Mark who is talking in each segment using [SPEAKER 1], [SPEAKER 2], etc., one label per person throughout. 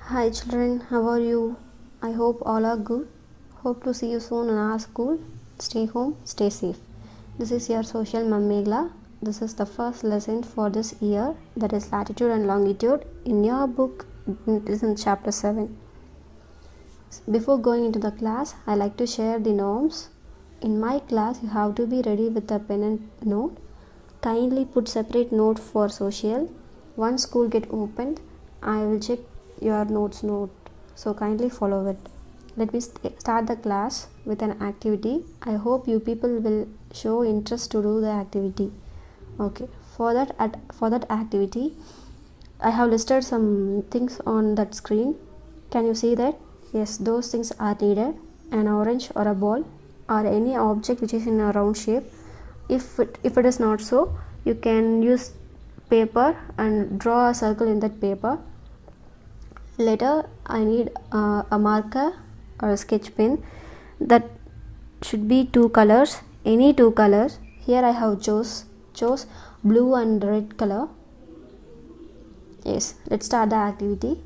[SPEAKER 1] Hi children, how are you? I hope all are good. Hope to see you soon in our school. Stay home, stay safe. This is your social mom Meghla. This is the first lesson for this year, that is latitude and longitude. In your book, it is in chapter 7. Before going into the class, I like to share the norms. In my class, you have to be ready with a pen and note. Kindly put separate note for social. Once school get opened, I will check your note, so kindly follow it. Let me start the class with an activity. I hope you people will show interest to do the activity. Okay, for that activity, I have listed some things on that screen. Can you see that? Yes, those things are needed. An orange or a ball or any object which is in a round shape. If it is not so, you can use paper and draw a circle in that paper. Later, I need a marker or a sketch pen. That should be two colors, any two colors. Here I have chose blue and red color. Yes, let's start the activity.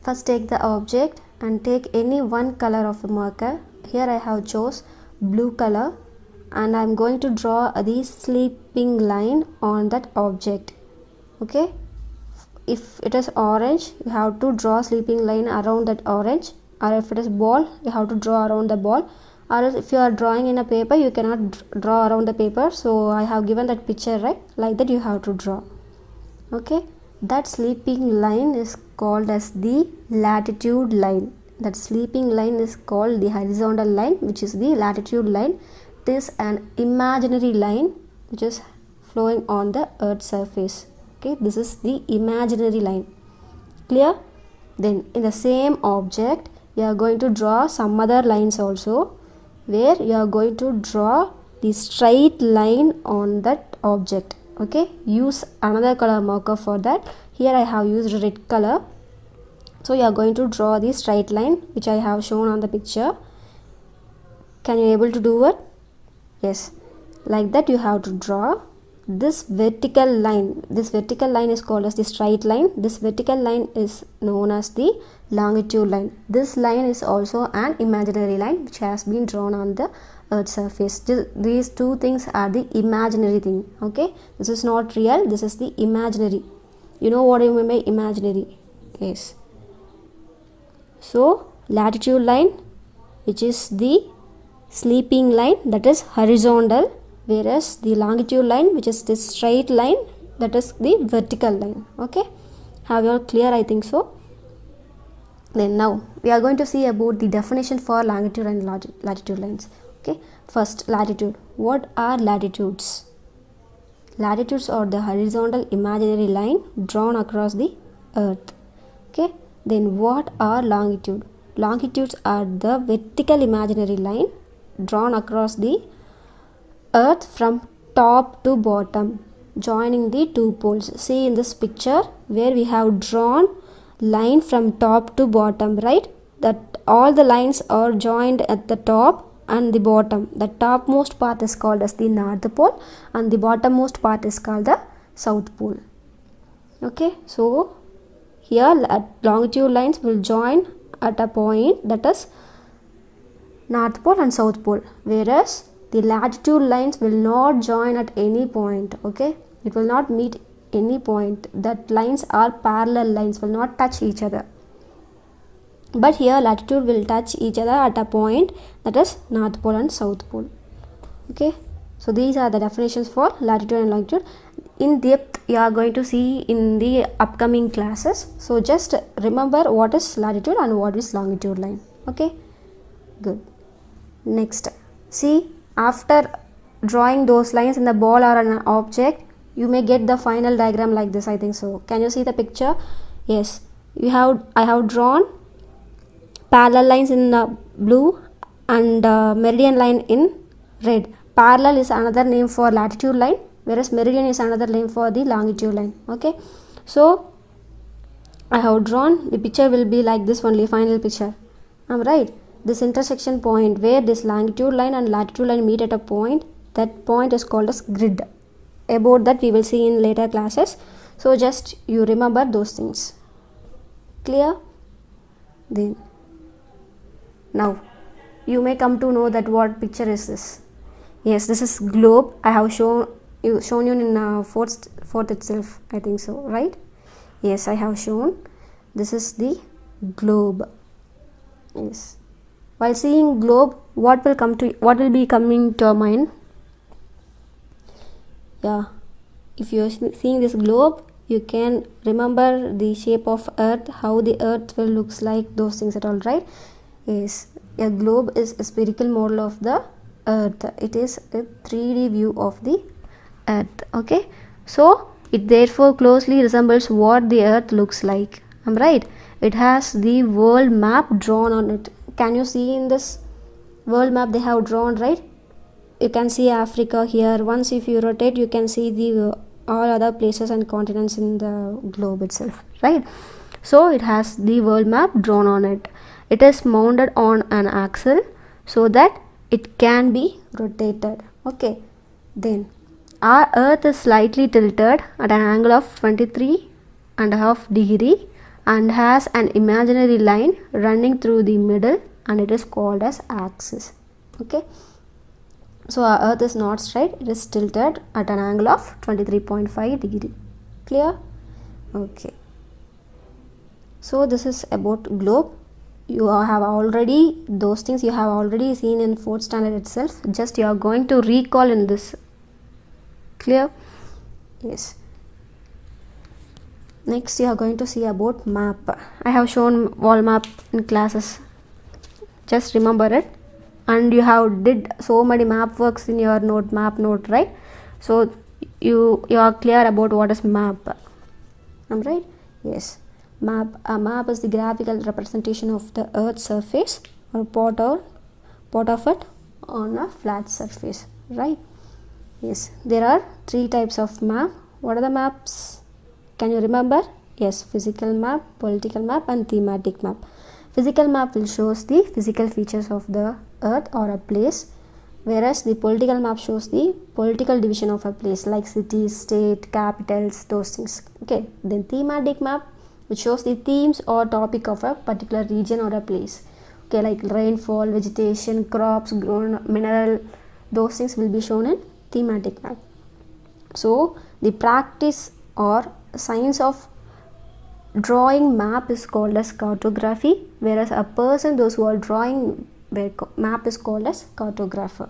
[SPEAKER 1] First take the object and take any one color of the marker. Here I have chose blue color and I am going to draw the sleeping line on that object. Okay, if it is orange, you have to draw sleeping line around that orange, or if it is ball, you have to draw around the ball, or if you are drawing in a paper, you cannot draw around the paper. So I have given that picture, right? Like that you have to draw. Okay, that sleeping line is called as the latitude line. That sleeping line is called the horizontal line, which is the latitude line. It is an imaginary line which is flowing on the earth's surface. Okay, this is the imaginary line. Clear? Then in the same object, you are going to draw some other lines also, where you are going to draw the straight line on that object. Okay, use another color marker for that. Here I have used red color. So you are going to draw the straight line which I have shown on the picture. Can you able to do it? Yes, like that you have to draw this vertical line. This vertical line is called as the straight line. This vertical line is known as the longitude line. This line is also an imaginary line which has been drawn on the earth's surface. These two things are the imaginary thing. Okay, this is not real, this is the imaginary. You know what I mean by imaginary? Yes. So latitude line, which is the sleeping line, that is horizontal, whereas the longitude line, which is the straight line, that is the vertical line. Okay, have you all clear? I think so. Then now we are going to see about the definition for longitude and latitude lines. Okay, first latitude. What are latitudes? Latitudes are the horizontal imaginary line drawn across the earth. Okay, then what are longitude? Longitudes are the vertical imaginary line drawn across the earth from top to bottom, joining the two poles. See in this picture where we have drawn line from top to bottom, right? That all the lines are joined at the top and the bottom. The topmost part is called as the north pole and the bottommost part is called the south pole. Okay, so here longitude lines will join at a point, that is north pole and south pole, whereas the latitude lines will not join at any point. Okay, it will not meet any point. That lines are parallel lines, will not touch each other. But here latitude will touch each other at a point, that is north pole and south pole. Okay, so these are the definitions for latitude and longitude. In depth you are going to see in the upcoming classes. So just remember what is latitude and what is longitude line. Okay, good. Next, see, after drawing those lines in the ball or an object, you may get the final diagram like this. I think so. Can you see the picture? Yes, I have drawn parallel lines in blue and meridian line in red. Parallel is another name for latitude line, whereas meridian is another name for the longitude line. Okay, so I have drawn, the picture will be like this only, final picture. I'm right. This intersection point where this longitude line and latitude line meet at a point, that point is called as grid. About that we will see in later classes. So just you remember those things. Clear? Then now you may come to know that what picture is this. Yes, this is globe. I have shown you in fourth itself, I think so, right? Yes, I have shown. This is the globe. Yes, while seeing globe, what will be coming to your mind? Yeah, if you are seeing this globe, you can remember the shape of earth, how the earth will looks like, those things at all, right? Yes, a globe is a spherical model of the earth. It is a 3D view of the earth. Okay, so it therefore closely resembles what the earth looks like. I'm right. It has the world map drawn on it. Can you see in this world map they have drawn, right? You can see Africa here. Once if you rotate, you can see the all other places and continents in the globe itself, right? So it has the world map drawn on it. It is mounted on an axle so that it can be rotated. Okay, then our earth is slightly tilted at an angle of 23.5 degree and has an imaginary line running through the middle, and it is called as axis. Okay, so our earth is not straight, it is tilted at an angle of 23.5 degree. Clear? Okay, so this is about globe. You have already, those things you have already seen in 4th standard itself, just you are going to recall in this. Clear? Yes. Next you are going to see about map. I have shown wall map in classes, just remember it. And you have did so many map works in your map note, right? So you are clear about what is map. Am I right? Yes. Map. A map is the graphical representation of the earth's surface or part of it on a flat surface, right? Yes. There are 3 types of map. What are the maps? Can you remember? Yes, physical map, political map and thematic map. Physical map will shows the physical features of the earth or a place, whereas the political map shows the political division of a place like cities, state, capitals, those things. Okay, then thematic map, which shows the themes or topic of a particular region or a place. Okay, like rainfall, vegetation, crops grown, mineral, those things will be shown in thematic map. So the practice or science of drawing map is called as cartography, whereas a person, those who are drawing map, is called as cartographer.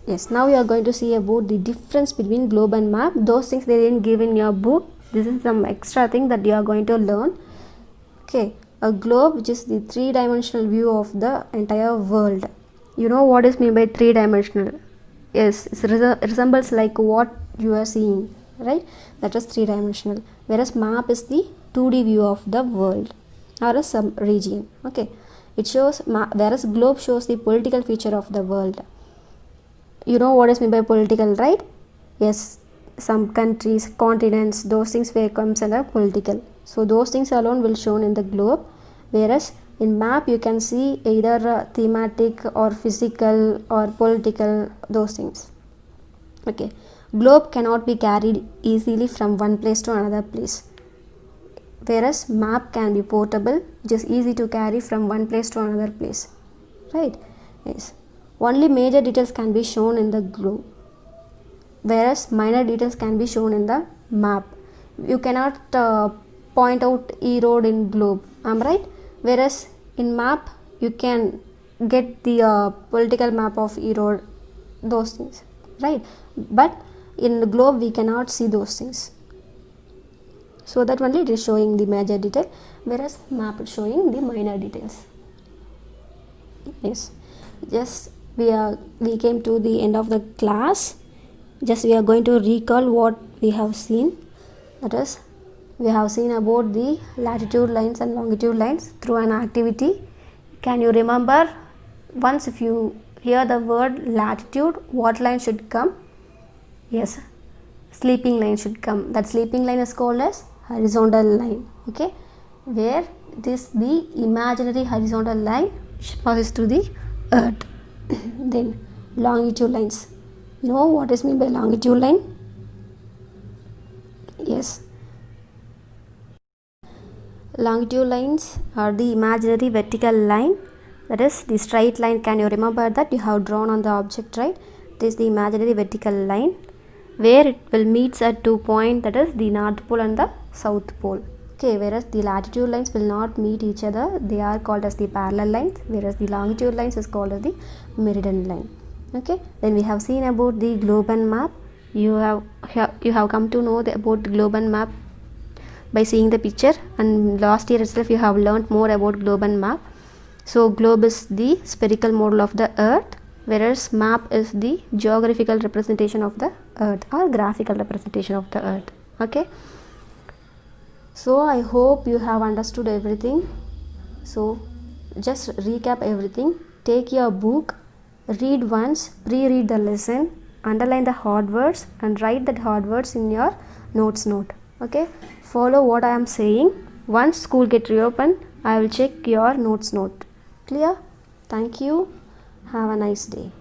[SPEAKER 1] Yes, now we are going to see about the difference between globe and map. Those things they didn't give in your book. This is some extra thing that you are going to learn. Okay, a globe, which is the 3-dimensional view of the entire world. You know what is meant by 3-dimensional? Yes, it resembles like what you are seeing, right? That is 3-dimensional. Whereas map is the 2D view of the world or a some region. Okay, it shows whereas globe shows the political feature of the world. You know what is meant by political, right? Yes, some countries, continents, those things where comes under political. So those things alone will shown in the globe, whereas in map you can see either thematic or physical or political, those things. Okay, globe cannot be carried easily from one place to another place, whereas map can be portable, which is easy to carry from one place to another place, right? Yes, only major details can be shown in the globe, whereas minor details can be shown in the map. You cannot point out E road in globe, am I right? Whereas in map you can get the political map of E road, those things, right? But in the globe we cannot see those things, so that only it is showing the major detail, whereas map is showing the minor details. Yes, just we came to the end of the class. Just we are going to recall what we have seen. That is, we have seen about the latitude lines and longitude lines through an activity. Can you remember, once if you hear the word latitude, what line should come? Yes, sleeping line should come. That sleeping line is called as horizontal line. Okay, where the imaginary horizontal line passes to the earth. Then longitude lines. You know what is meant by longitude line? Yes, Longitude lines are the imaginary vertical line, that is the straight line. Can you remember that you have drawn on the object, right? This is the imaginary vertical line where it will meet at 2 points, that is the North Pole and the South Pole. Okay, whereas the latitude lines will not meet each other, they are called as the parallel lines, whereas the longitude lines is called as the meridian line. Okay, then we have seen about the globe and map. You have come to know about the globe and map by seeing the picture, and last year itself you have learned more about globe and map. So globe is the spherical model of the earth, whereas map is the geographical representation of the earth or graphical representation of the earth. Okay, so I hope you have understood everything. So just recap everything. Take your book, read once, pre-read the lesson, underline the hard words and write that hard words in your notes note. Okay, follow what I am saying. Once school get reopened, I will check your notes note. Clear? Thank you. Have a nice day.